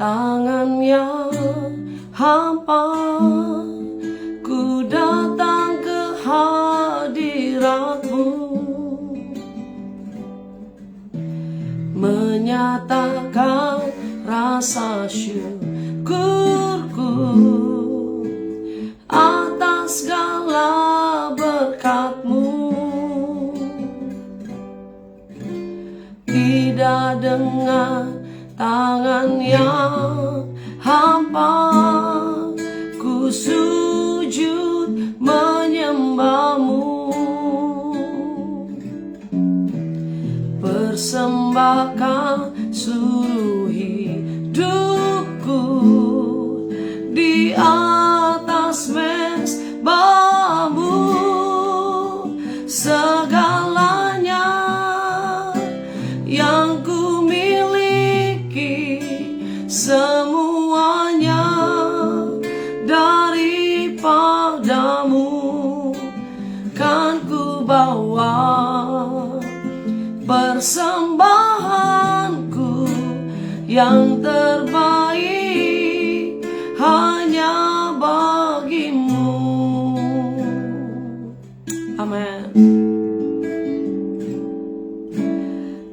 tangan yang hampa, ku datang ke hadirat-Mu, menyatakan rasa syukurku atas segala berkat-Mu. Tidak dengan tangan yang hampa, ku sujud menyembah-Mu, persembahkan seluruh hidupku di atas mezbah-Mu. Segalanya yang ku miliki, semuanya daripada-Mu, kan ku bawa persembahanku yang terbaik hanya bagi-Mu. Amin.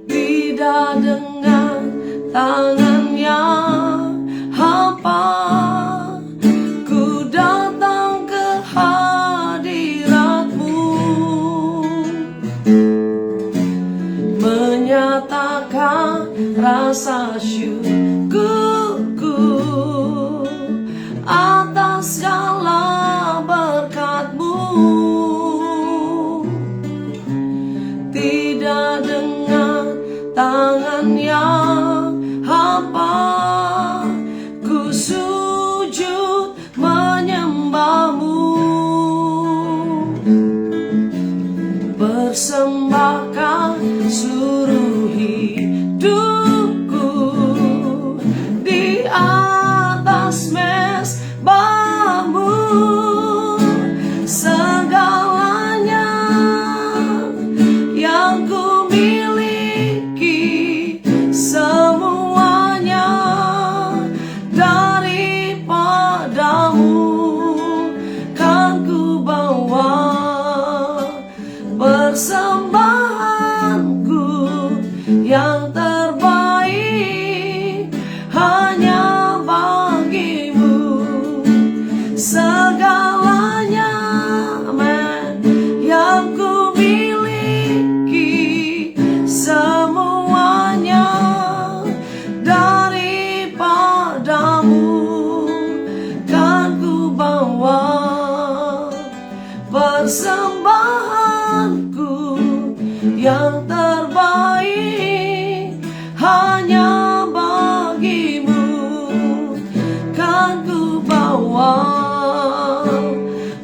Tidak dengan tangan yang hampa, ku datang ke hadirat-Mu, menyatakan rasa syukurku atas segala berkat-Mu. Tidak dengan tangan yang hampa, ku sujud menyembah-Mu, persembahkan seluruh hidupku di atas mezbah-Mu. Segalanya yang ku miliki, semuanya daripada-Mu, kan ku bawa persembahanku yang terbaik hanya bagi-Mu. Segalanya, amen, yang ku miliki, semuanya daripada-Mu, kan ku bawa persembahanku yang terbaik hanya bagi-Mu, kan ku bawa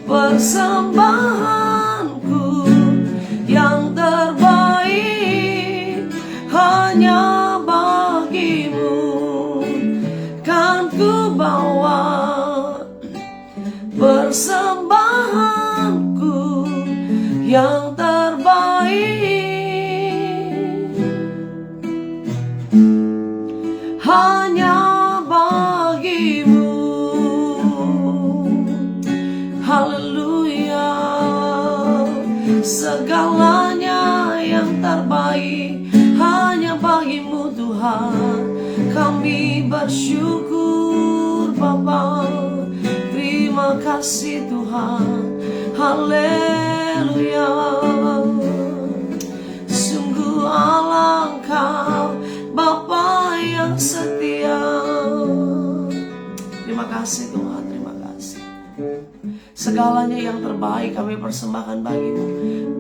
persembahanku yang terbaik hanya bagi-Mu, kan ku bawa persembahanku yang terbaik hanya bagi-Mu. Haleluya. Segalanya yang terbaik hanya bagi-Mu Tuhan. Kami bersyukur Bapa, terima kasih Tuhan. Haleluya. Sungguh alangkah Bapa yang setia. Terima kasih Tuhan, terima kasih. Segalanya yang terbaik kami persembahkan bagi-Mu.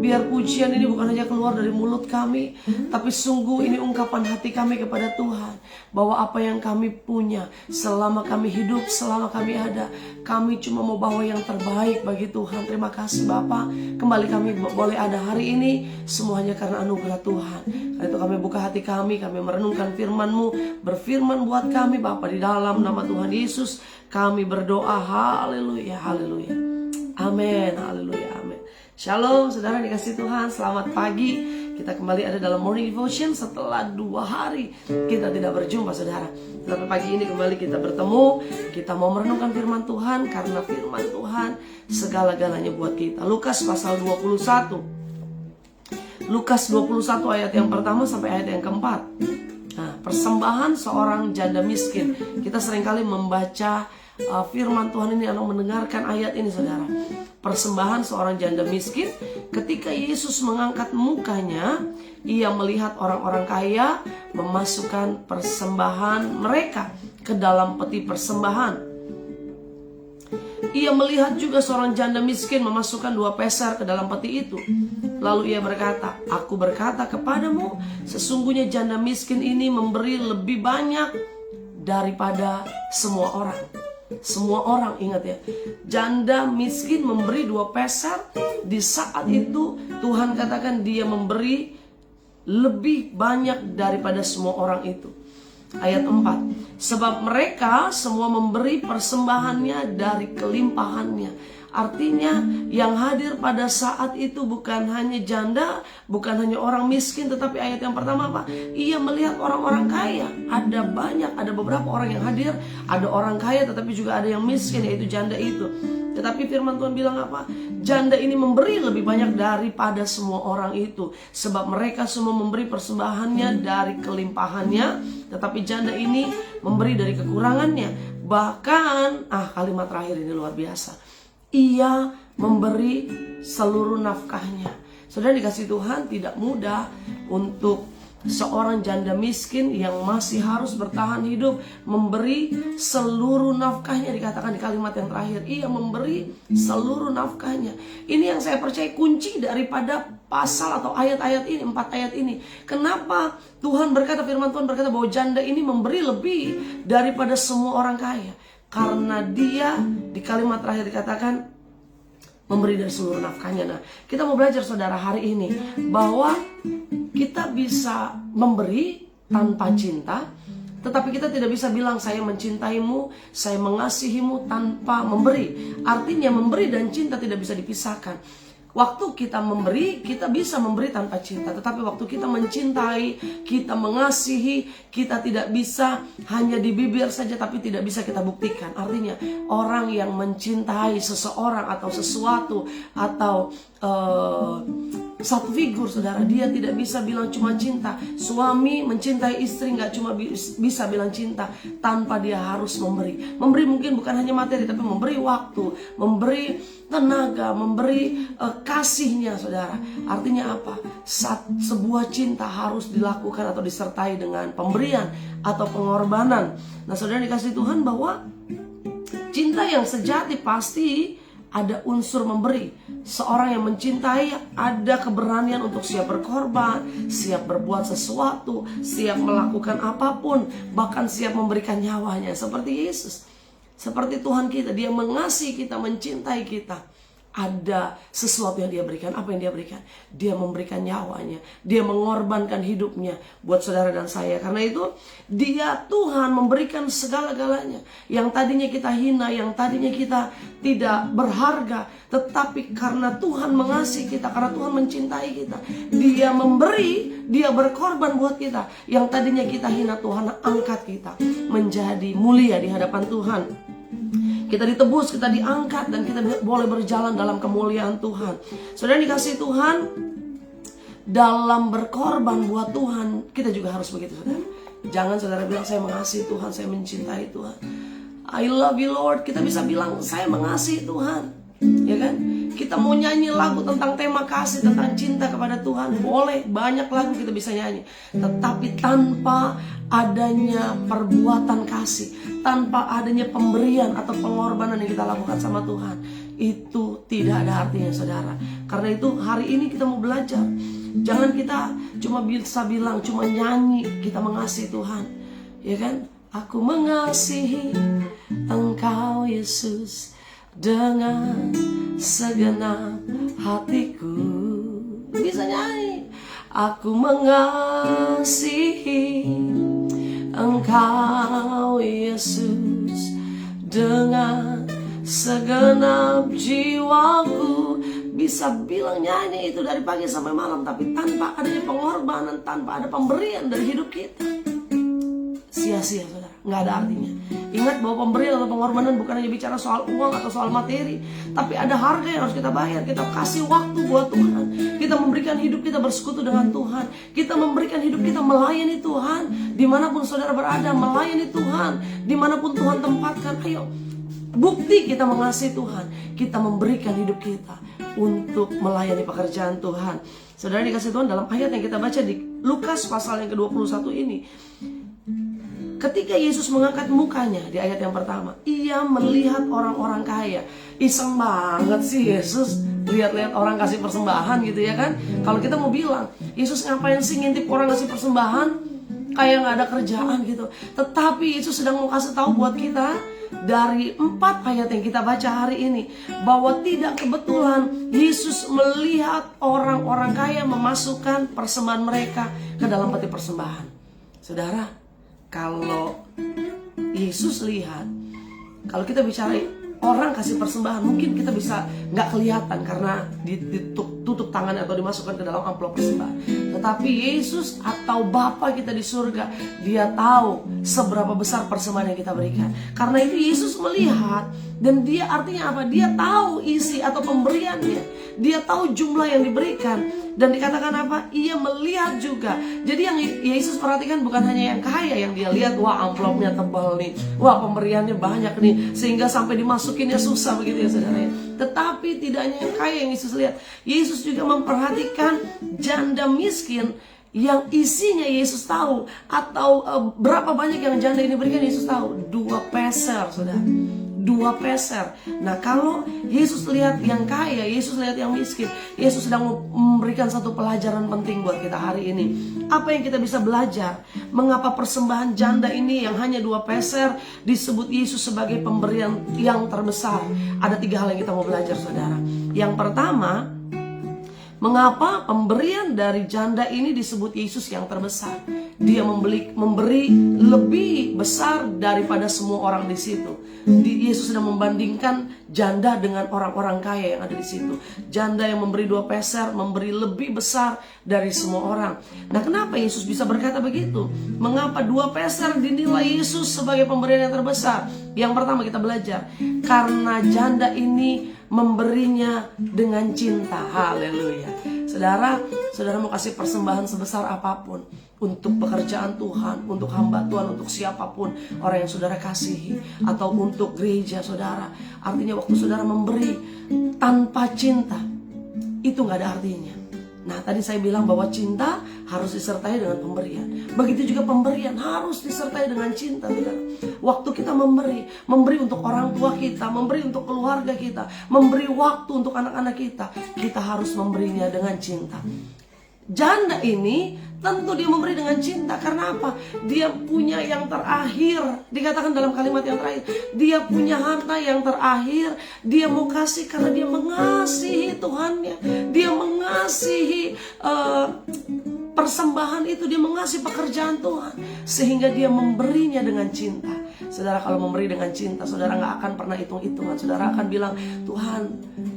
Biar pujian ini bukan hanya keluar dari mulut kami, tapi sungguh ini ungkapan hati kami kepada Tuhan, bahwa apa yang kami punya selama kami hidup, selama kami ada, kami cuma mau bawa yang terbaik bagi Tuhan. Terima kasih Bapa, kembali kami boleh ada hari ini, semuanya karena anugerah Tuhan. Karena itu kami buka hati kami merenungkan firman-Mu, berfirman buat kami Bapa, di dalam nama Tuhan Yesus kami berdoa. Haleluya, haleluya. Amin, haleluya, amin. Shalom, saudara dikasih Tuhan, selamat pagi. Kita kembali ada dalam Morning Devotion setelah 2 hari kita tidak berjumpa saudara. Tapi pagi ini kembali kita bertemu. Kita mau merenungkan firman Tuhan, karena firman Tuhan segala-galanya buat kita. Lukas pasal 21. Lukas 21 ayat yang pertama sampai ayat yang keempat. Nah, persembahan seorang janda miskin. Kita seringkali membaca firman Tuhan ini atau mendengarkan ayat ini saudara. Persembahan seorang janda miskin. Ketika Yesus mengangkat mukanya, ia melihat orang-orang kaya memasukkan persembahan mereka ke dalam peti persembahan. Ia melihat juga seorang janda miskin memasukkan 2 peser ke dalam peti itu. Lalu ia berkata, "Aku berkata kepadamu, sesungguhnya janda miskin ini memberi lebih banyak daripada semua orang." Semua orang, ingat ya, janda miskin memberi 2 peser. Di saat itu Tuhan katakan dia memberi lebih banyak daripada semua orang itu. Ayat 4, sebab mereka semua memberi persembahannya dari kelimpahannya. Artinya yang hadir pada saat itu bukan hanya janda, bukan hanya orang miskin, tetapi ayat yang pertama apa? Ia melihat orang-orang kaya. Ada banyak, ada beberapa orang yang hadir. Ada orang kaya tetapi juga ada yang miskin, yaitu janda itu. Tetapi firman Tuhan bilang apa? Janda ini memberi lebih banyak daripada semua orang itu. Sebab mereka semua memberi persembahannya dari kelimpahannya, tetapi janda ini memberi dari kekurangannya. Bahkan, kalimat terakhir ini luar biasa. Ia memberi seluruh nafkahnya. Saudara dikasih Tuhan, tidak mudah untuk seorang janda miskin yang masih harus bertahan hidup memberi seluruh nafkahnya. Dikatakan di kalimat yang terakhir, ia memberi seluruh nafkahnya. Ini yang saya percaya kunci daripada pasal atau ayat-ayat ini, 4 ayat ini. Kenapa Tuhan berkata, firman Tuhan berkata bahwa janda ini memberi lebih daripada semua orang kaya? Karena dia di kalimat terakhir dikatakan memberi dari seluruh nafkahnya. Nah, kita mau belajar saudara hari ini bahwa kita bisa memberi tanpa cinta, tetapi kita tidak bisa bilang saya mencintaimu, saya mengasihimu tanpa memberi. Artinya memberi dan cinta tidak bisa dipisahkan. Waktu kita memberi, kita bisa memberi tanpa cinta. Tetapi waktu kita mencintai, kita mengasihi, kita tidak bisa hanya di bibir saja, tapi tidak bisa kita buktikan. Artinya orang yang mencintai seseorang atau sesuatu atau satu figur saudara, dia tidak bisa bilang cuma cinta. Suami mencintai istri gak cuma bisa bilang cinta tanpa dia harus memberi. Memberi mungkin bukan hanya materi, tapi memberi waktu, memberi tenaga, memberi kasihnya saudara. Artinya apa? Sebuah cinta harus dilakukan atau disertai dengan pemberian atau pengorbanan. Nah saudara dikasih Tuhan bahwa cinta yang sejati pasti ada unsur memberi. Seorang yang mencintai ada keberanian untuk siap berkorban, siap berbuat sesuatu, siap melakukan apapun, bahkan siap memberikan nyawanya. Seperti Yesus, seperti Tuhan kita, dia mengasihi kita, mencintai kita. Ada sesuatu yang dia berikan. Apa yang dia berikan? Dia memberikan nyawanya. Dia mengorbankan hidupnya buat saudara dan saya. Karena itu dia Tuhan memberikan segala-galanya. Yang tadinya kita hina, yang tadinya kita tidak berharga, tetapi karena Tuhan mengasihi kita, karena Tuhan mencintai kita, dia memberi, dia berkorban buat kita. Yang tadinya kita hina, Tuhan angkat kita menjadi mulia di hadapan Tuhan. Kita ditebus, kita diangkat, dan kita boleh berjalan dalam kemuliaan Tuhan. Saudara dikasih Tuhan, dalam berkorban buat Tuhan, kita juga harus begitu saudara. Jangan saudara bilang saya mengasihi Tuhan, saya mencintai Tuhan, I love you Lord. Kita bisa bilang saya mengasihi Tuhan, ya kan? Kita mau nyanyi lagu tentang tema kasih, tentang cinta kepada Tuhan, boleh, banyak lagu kita bisa nyanyi. Tetapi tanpa adanya perbuatan kasih, tanpa adanya pemberian atau pengorbanan yang kita lakukan sama Tuhan, itu tidak ada artinya saudara. Karena itu hari ini kita mau belajar. Jangan kita cuma bisa bilang, cuma nyanyi kita mengasihi Tuhan, ya kan? Aku mengasihi Engkau Yesus dengan segenap hatiku. Bisa nyanyi. Aku mengasihi Engkau Yesus dengan segenap jiwaku bisa bilang nyanyi itu dari pagi sampai malam, tapi tanpa adanya pengorbanan, tanpa ada pemberian dari hidup kita, sia-sia saudara, nggak ada artinya. Ingat bahwa pemberian atau pengorbanan bukan hanya bicara soal uang atau soal materi, tapi ada harga yang harus kita bayar. Kita kasih waktu buat Tuhan, kita memberikan hidup kita bersekutu dengan Tuhan, kita memberikan hidup kita melayani Tuhan. Dimanapun saudara berada, melayani Tuhan, dimanapun Tuhan tempatkan. Ayo, bukti kita mengasihi Tuhan, kita memberikan hidup kita untuk melayani pekerjaan Tuhan. Saudara dikasih Tuhan, dalam ayat yang kita baca di Lukas pasal yang ke-21 ini, ketika Yesus mengangkat mukanya di ayat yang pertama, ia melihat orang-orang kaya. Iseng banget sih Yesus lihat-lihat orang kasih persembahan gitu ya kan. Kalau kita mau bilang, Yesus ngapain sih ngintip orang kasih persembahan, kayak gak ada kerjaan gitu. Tetapi Yesus sedang mau kasih tahu buat kita dari 4 ayat yang kita baca hari ini, bahwa tidak kebetulan Yesus melihat orang-orang kaya memasukkan persembahan mereka ke dalam peti persembahan. Saudara, kalau Yesus lihat, kalau kita bicara orang kasih persembahan, mungkin kita bisa nggak kelihatan karena ditutup tangan atau dimasukkan ke dalam amplop persembahan. Tetapi Yesus atau Bapa kita di surga, dia tahu seberapa besar persembahan yang kita berikan. Karena itu Yesus melihat, dan dia artinya apa? Dia tahu isi atau pemberiannya, dia tahu jumlah yang diberikan. Dan dikatakan apa? Ia melihat juga. Jadi yang Yesus perhatikan bukan hanya yang kaya, yang dia lihat, wah amplopnya tebal nih, wah pemberiannya banyak nih, sehingga sampai dimasukinnya susah begitu ya saudara. Tetapi tidak hanya yang kaya yang Yesus lihat, Yesus juga memperhatikan janda miskin yang isinya Yesus tahu. Atau berapa banyak yang janda ini berikan Yesus tahu? 2 peser saudara, 2 peser. Nah kalau Yesus lihat yang kaya, Yesus lihat yang miskin, Yesus sedang memberikan satu pelajaran penting buat kita hari ini. Apa yang kita bisa belajar? Mengapa persembahan janda ini yang hanya 2 peser disebut Yesus sebagai pemberian yang terbesar? Ada 3 hal yang kita mau belajar saudara. Yang pertama, mengapa pemberian dari janda ini disebut Yesus yang terbesar? Dia memberi lebih besar daripada semua orang di situ. Yesus sedang membandingkan janda dengan orang-orang kaya yang ada di situ. Janda yang memberi 2 peser memberi lebih besar dari semua orang. Nah, kenapa Yesus bisa berkata begitu? Mengapa 2 peser dinilai Yesus sebagai pemberian yang terbesar? Yang pertama kita belajar, karena janda ini memberinya dengan cinta. Haleluya. Saudara mau kasih persembahan sebesar apapun untuk pekerjaan Tuhan, untuk hamba Tuhan, untuk siapapun orang yang saudara kasihi, atau untuk gereja saudara. Artinya waktu saudara memberi tanpa cinta, itu gak ada artinya. Nah tadi saya bilang bahwa cinta harus disertai dengan pemberian. Begitu juga pemberian harus disertai dengan cinta saudara. Waktu kita memberi untuk orang tua kita, memberi untuk keluarga kita, memberi waktu untuk anak-anak kita, kita harus memberinya dengan cinta. Janda ini tentu dia memberi dengan cinta. Karena apa? Dia punya yang terakhir. Dikatakan dalam kalimat yang terakhir, dia punya harta yang terakhir. Dia mau kasih karena dia mengasihi Tuhannya. Dia mengasihi persembahan itu. Dia mengasihi pekerjaan Tuhan, sehingga dia memberinya dengan cinta. Saudara kalau memberi dengan cinta, saudara gak akan pernah hitung-hitungan. Saudara akan bilang, Tuhan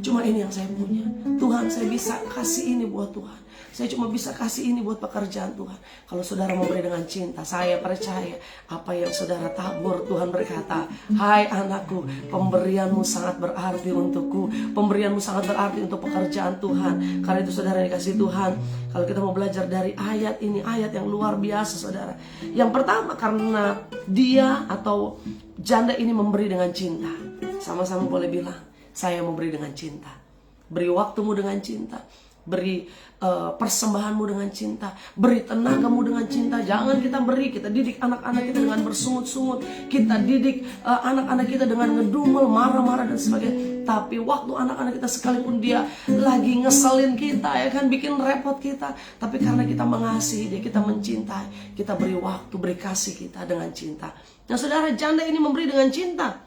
cuma ini yang saya punya. Tuhan saya bisa kasih ini buat Tuhan. Saya cuma bisa kasih ini buat pekerjaan Tuhan. Kalau saudara memberi dengan cinta, saya percaya apa yang saudara tabur, Tuhan berkata, hai anakku, pemberianmu sangat berarti untukku. Pemberianmu sangat berarti untuk pekerjaan Tuhan. Karena itu saudara dikasih Tuhan, kalau kita mau belajar dari ayat ini, ayat yang luar biasa saudara. Yang pertama, karena dia atau janda ini memberi dengan cinta. Sama-sama boleh bilang, saya memberi dengan cinta. Beri waktumu dengan cinta, beri persembahanmu dengan cinta, beri tenagamu dengan cinta. Jangan kita didik anak-anak kita dengan bersungut-sungut, kita didik anak-anak kita dengan ngedumel, marah-marah dan sebagainya. Tapi waktu anak-anak kita sekalipun dia lagi ngeselin kita, ya kan, bikin repot kita, tapi karena kita mengasihi dia, kita mencintai, kita beri waktu, beri kasih kita dengan cinta. Nah saudara, janda ini memberi dengan cinta.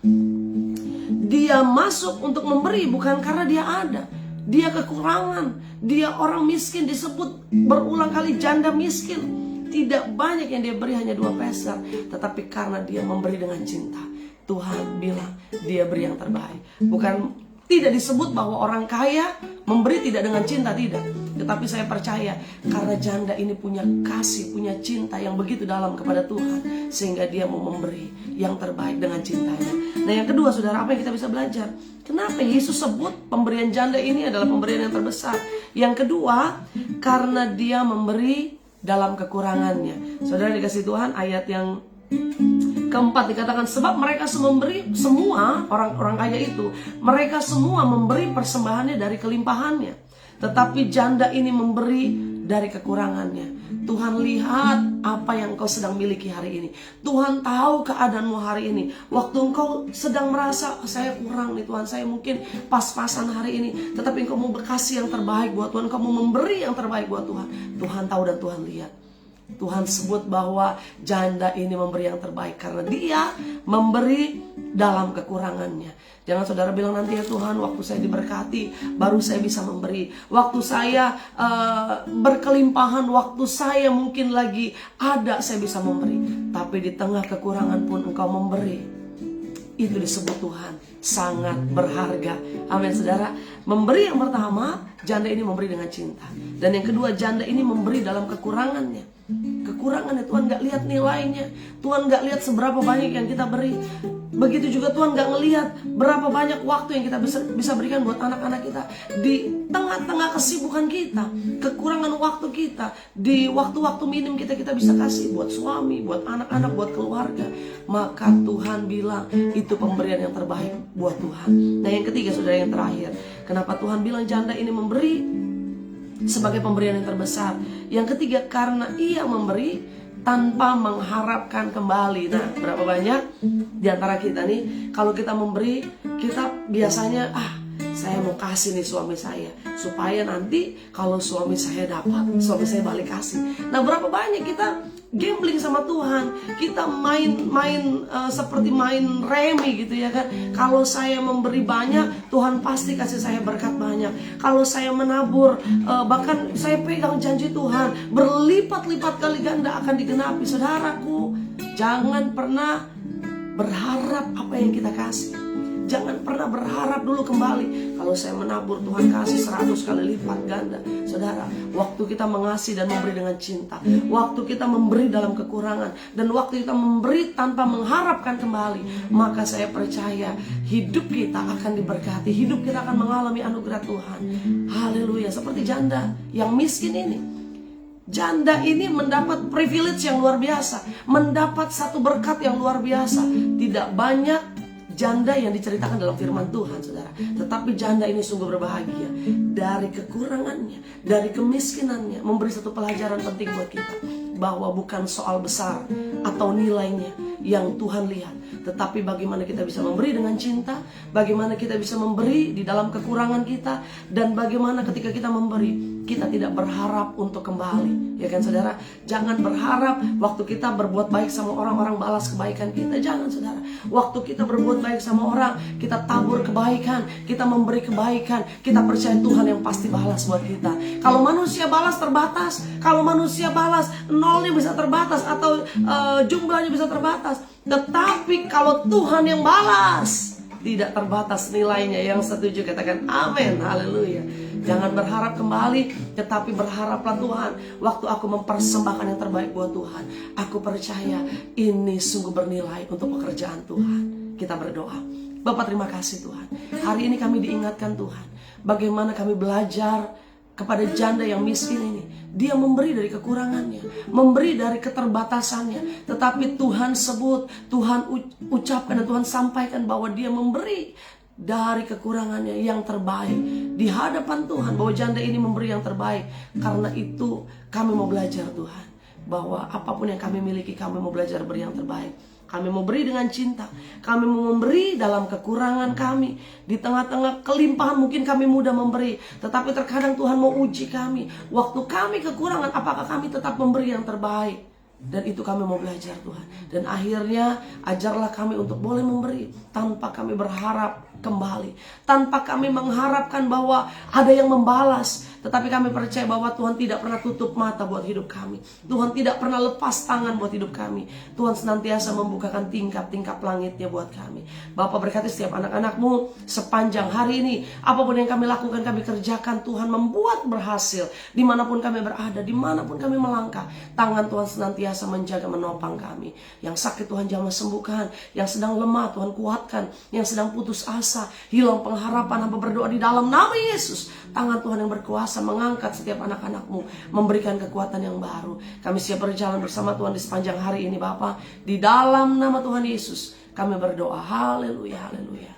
Dia masuk untuk memberi bukan karena dia ada, dia kekurangan. Dia orang miskin, disebut berulang kali janda miskin. Tidak banyak yang dia beri, hanya 2 peser. Tetapi karena dia memberi dengan cinta, Tuhan bilang dia beri yang terbaik. Bukan, tidak disebut bahwa orang kaya Memberi tidak dengan cinta, tidak. Tetapi saya percaya karena janda ini punya kasih, punya cinta yang begitu dalam kepada Tuhan, sehingga dia mau memberi yang terbaik dengan cintanya. Nah yang kedua saudara, apa yang kita bisa belajar? Kenapa Yesus sebut pemberian janda ini adalah pemberian yang terbesar? Yang kedua, karena dia memberi dalam kekurangannya. Saudara dikasih Tuhan, ayat yang keempat dikatakan, sebab mereka semua orang-orang kaya itu, mereka semua memberi persembahannya dari kelimpahannya, tetapi janda ini memberi dari kekurangannya. Tuhan lihat apa yang engkau sedang miliki hari ini. Tuhan tahu keadaanmu hari ini. Waktu engkau sedang merasa saya kurang nih Tuhan, saya mungkin pas-pasan hari ini, tetapi engkau mau berkasih yang terbaik buat Tuhan, engkau mau memberi yang terbaik buat Tuhan. Tuhan tahu dan Tuhan lihat. Tuhan sebut bahwa janda ini memberi yang terbaik karena dia memberi dalam kekurangannya. Jangan saudara bilang nanti ya Tuhan, waktu saya diberkati baru saya bisa memberi. Waktu saya berkelimpahan, waktu saya mungkin lagi ada, saya bisa memberi. Tapi di tengah kekurangan pun engkau memberi. Itu disebut Tuhan sangat berharga. Amin saudara. Memberi yang pertama, janda ini memberi dengan cinta. Dan yang kedua, janda ini memberi dalam kekurangannya. Kekurangannya Tuhan gak lihat nilainya. Tuhan gak lihat seberapa banyak yang kita beri. Begitu juga Tuhan gak ngelihat berapa banyak waktu yang kita bisa berikan buat anak-anak kita. Di tengah-tengah kesibukan kita, kekurangan waktu kita, di waktu-waktu minim kita bisa kasih buat suami, buat anak-anak, buat keluarga. Maka Tuhan bilang itu pemberian yang terbaik buat Tuhan. Nah yang ketiga saudara, yang terakhir, kenapa Tuhan bilang janda ini memberi sebagai pemberian yang terbesar? Yang ketiga, karena ia memberi tanpa mengharapkan kembali. Nah, berapa banyak di antara kita nih, kalau kita memberi, kita biasanya saya mau kasih nih suami saya, supaya nanti kalau suami saya dapat, suami saya balik kasih. Nah, berapa banyak kita gambling sama Tuhan, kita main seperti main remi gitu ya kan. Kalau saya memberi banyak, Tuhan pasti kasih saya berkat banyak. Kalau saya menabur, bahkan saya pegang janji Tuhan, berlipat-lipat kali ganda akan digenapi. Saudaraku, jangan pernah berharap apa yang kita kasih. Jangan pernah berharap dulu kembali. Kalau saya menabur, Tuhan kasih 100 kali lipat ganda. Saudara, waktu kita mengasihi dan memberi dengan cinta, waktu kita memberi dalam kekurangan, dan waktu kita memberi tanpa mengharapkan kembali, maka saya percaya hidup kita akan diberkati, hidup kita akan mengalami anugerah Tuhan. Haleluya. Seperti janda yang miskin ini. Janda ini mendapat privilege yang luar biasa, mendapat satu berkat yang luar biasa. Tidak banyak janda yang diceritakan dalam firman Tuhan, saudara. Tetapi janda ini sungguh berbahagia. Dari kekurangannya, dari kemiskinannya, memberi satu pelajaran penting buat kita, bahwa bukan soal besar atau nilainya yang Tuhan lihat, tetapi bagaimana kita bisa memberi dengan cinta, bagaimana kita bisa memberi di dalam kekurangan kita, dan bagaimana ketika kita memberi, kita tidak berharap untuk kembali. Ya kan saudara? Jangan berharap waktu kita berbuat baik sama orang balas kebaikan kita. Jangan saudara. Waktu kita berbuat baik sama orang, kita tabur kebaikan, kita memberi kebaikan, kita percaya Tuhan yang pasti balas buat kita. Kalau manusia balas terbatas, kalau manusia balas nolnya bisa terbatas, atau jumlahnya bisa terbatas. Tetapi kalau Tuhan yang balas, tidak terbatas nilainya. Yang setuju katakan amin, haleluya. Jangan berharap kembali, tetapi berharaplah Tuhan, waktu aku mempersembahkan yang terbaik buat Tuhan, aku percaya ini sungguh bernilai untuk pekerjaan Tuhan. Kita berdoa. Bapak, terima kasih Tuhan. Hari ini kami diingatkan Tuhan, bagaimana kami belajar kepada janda yang miskin ini. Dia memberi dari kekurangannya, memberi dari keterbatasannya, tetapi Tuhan sebut, Tuhan ucapkan dan Tuhan sampaikan bahwa dia memberi dari kekurangannya yang terbaik di hadapan Tuhan, bahwa janda ini memberi yang terbaik. Karena itu kami mau belajar Tuhan, bahwa apapun yang kami miliki, kami mau belajar beri yang terbaik. Kami mau beri dengan cinta, kami mau memberi dalam kekurangan kami. Di tengah-tengah kelimpahan mungkin kami mudah memberi, tetapi terkadang Tuhan mau uji kami. Waktu kami kekurangan, apakah kami tetap memberi yang terbaik? Dan itu kami mau belajar Tuhan. Dan akhirnya ajarlah kami untuk boleh memberi tanpa kami berharap kembali, tanpa kami mengharapkan bahwa ada yang membalas. Tetapi kami percaya bahwa Tuhan tidak pernah tutup mata buat hidup kami. Tuhan tidak pernah lepas tangan buat hidup kami. Tuhan senantiasa membukakan tingkap-tingkap langitnya buat kami. Bapa, berkati setiap anak-anak-Mu sepanjang hari ini. Apapun yang kami lakukan, kami kerjakan, Tuhan membuat berhasil. Dimanapun kami berada, dimanapun kami melangkah, tangan Tuhan senantiasa menjaga, menopang kami. Yang sakit Tuhan jamah sembuhkan, yang sedang lemah Tuhan kuatkan, yang sedang putus asa, hilang pengharapan, hamba berdoa di dalam nama Yesus. Tangan Tuhan yang berkuasa mengangkat setiap anak-anak-Mu, memberikan kekuatan yang baru. Kami siap berjalan bersama Tuhan di sepanjang hari ini Bapa. Di dalam nama Tuhan Yesus kami berdoa. Haleluya, haleluya.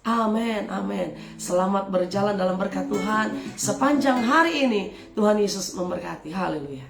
Amin, amin. Selamat berjalan dalam berkat Tuhan sepanjang hari ini. Tuhan Yesus memberkati. Haleluya.